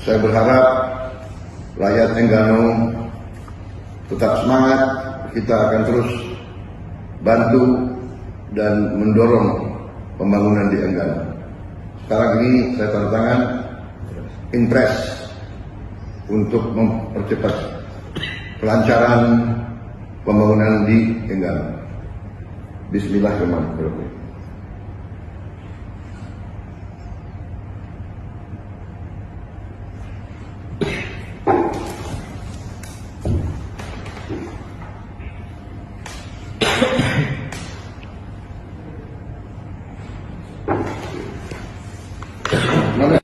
Saya berharap rakyat Enggano tetap semangat, kita akan terus bantu dan mendorong pembangunan di Enggano. Sekarang ini saya tanda tangan impres untuk mempercepat kelancaran pembangunan di Enggano. Bismillahirrahmanirrahim.